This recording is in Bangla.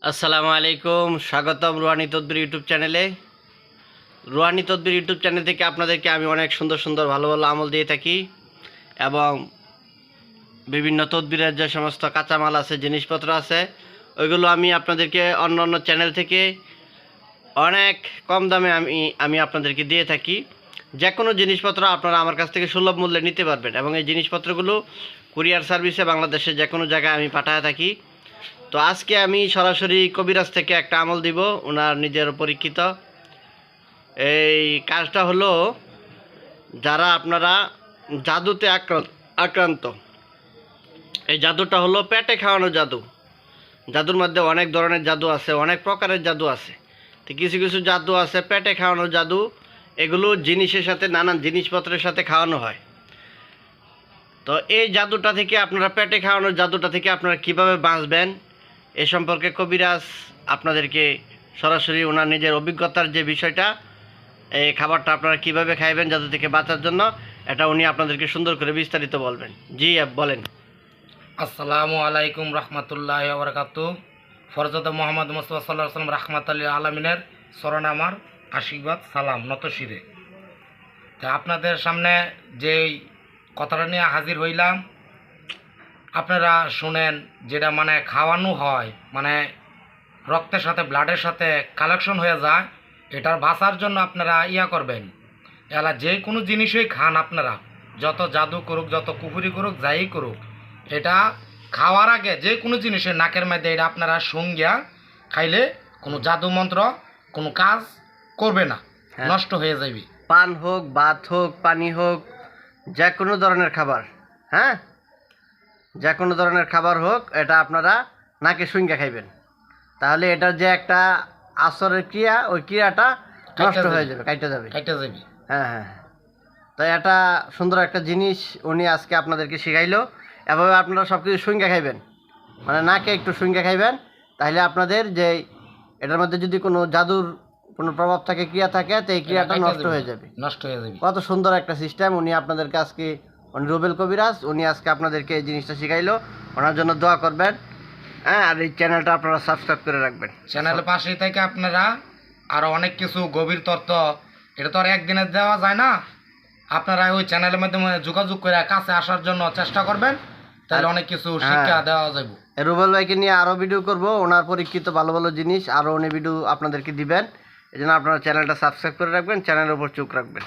আসসালামু আলাইকুম, স্বাগতম রুহানি তদবির ইউটিউব চ্যানেলে। রুহানি তদবির ইউটিউব চ্যানেল থেকে আপনাদেরকে আমি অনেক সুন্দর সুন্দর ভালো ভালো আমল দিয়ে থাকি এবং বিভিন্ন তদবিরের যে সমস্ত কাঁচামাল আছে, জিনিসপত্র আছে, ওইগুলো আমি আপনাদেরকে অন্য অন্য চ্যানেল থেকে অনেক কম দামে আমি আপনাদেরকে দিয়ে থাকি। যে কোনো জিনিসপত্র আপনারা আমার কাছ থেকে সুলভ মূল্যে নিতে পারবেন এবং এই জিনিসপত্রগুলো কুরিয়ার সার্ভিসে বাংলাদেশের যে কোনো জায়গায় আমি পাঠায় থাকি। তো আজকে আমি সরাসরি কবিরাজ থেকে একটা আমল দিব, ওনার নিজের পরীক্ষিত। এই কাজটা হলো, যারা আপনারা জাদুতে আক্রান্ত, এই জাদুটা হলো পেটে খাওয়ানো জাদু। জাদুর মধ্যে অনেক ধরনের জাদু আছে, অনেক প্রকারের জাদু আছে। তো কিছু কিছু জাদু আছে পেটে খাওয়ানো জাদু, এগুলো জিনিসের সাথে, নানান জিনিসপত্রের সাথে খাওয়ানো হয়। তো এই জাদুটা থেকে আপনারা, পেটে খাওয়ানোর জাদুটা থেকে আপনারা কিভাবে বাঁচবেন এ সম্পর্কে কবিরাজ আপনাদেরকে সরাসরি ওনার নিজের অভিজ্ঞতার যে বিষয়টা, এই খাবারটা আপনারা কিভাবে খাইবেন জাদু থেকে বাঁচার জন্য, এটা উনি আপনাদেরকে সুন্দর করে বিস্তারিত বলবেন। জি বলেন। আসসালামু আলাইকুম রহমতুল্লাহ বরকাতু। ফরজত মোহাম্মদ মুস্তফা সাল্লাল্লাহু আলাইহি ওয়াসাল্লাম রাহমাতুল আলামিনের স্মরণে আমার আশীর্বাদ সালাম নত শিরে। তা আপনাদের সামনে যেই কথাটা নিয়ে হাজির হইলাম, আপনারা শুনেন। যেটা মানে খাওয়ানো হয়, মানে রক্তের সাথে ব্লাডের সাথে কালেকশন হয়ে যায়, এটার বাঁচার জন্য আপনারা করবেন। এলা যে কোনো জিনিসই খান, আপনারা যত জাদু করুক, যত কুফুরি করুক, যাই করুক, এটা খাওয়ার আগে যে কোনো জিনিসের নাকের মধ্যে এটা আপনারা সঙ্গিয়া খাইলে কোনো জাদু মন্ত্র কোনো কাজ করবে না, নষ্ট হয়ে যাবে। পান হোক, ভাত হোক, পানি হোক, যে কোনো ধরনের খাবার, হ্যাঁ, যে কোনো ধরনের খাবার হোক, এটা আপনারা নাকে শুঙ্গা খাইবেন। তাহলে এটার যে একটা আসরের ক্রিয়া, ওই ক্রিয়াটা নষ্ট হয়ে যাবে, কাইটা যাবে। হ্যাঁ হ্যাঁ, তো এটা সুন্দর একটা জিনিস উনি আজকে আপনাদেরকে শিখাইলো। এভাবে আপনারা সব কিছু শুঙ্গা খাইবেন, মানে নাকে একটু শুঙ্গা খাইবেন। তাহলে আপনাদের যে এটার মধ্যে যদি কোনো জাদুর কোনো প্রভাব থাকে, ক্রিয়া থাকে, তো এই ক্রিয়াটা নষ্ট হয়ে যাবে। কত সুন্দর একটা সিস্টেম উনি আপনাদেরকে আজকে, উনি রুবেল কবিরাজ, উনি আজকে আপনাদেরকে এই জিনিসটা শিখাইলো। ওনার জন্য দোয়া করবেন, হ্যাঁ। আর এই চ্যানেলটা আপনারা সাবস্ক্রাইব করে রাখবেন। চ্যানেলের পাশেই থেকে আপনারা আরও অনেক কিছু গভীর তথ্য, এটা তো আর একদিনে দেওয়া যায় না। আপনারা ওই চ্যানেলের মাধ্যমে যোগাযোগ করে কাছে আসার জন্য চেষ্টা করবেন, তাহলে অনেক কিছু শিক্ষা দেওয়া যাবে। রুবেল ভাইকে নিয়ে আরও ভিডিও করব, ওনার পরীক্ষিত ভালো ভালো জিনিস আরও উনি ভিডিও আপনাদেরকে দিবেন। এই জন্য আপনারা চ্যানেলটা সাবস্ক্রাইব করে রাখবেন, চ্যানেলের উপর চোখ রাখবেন।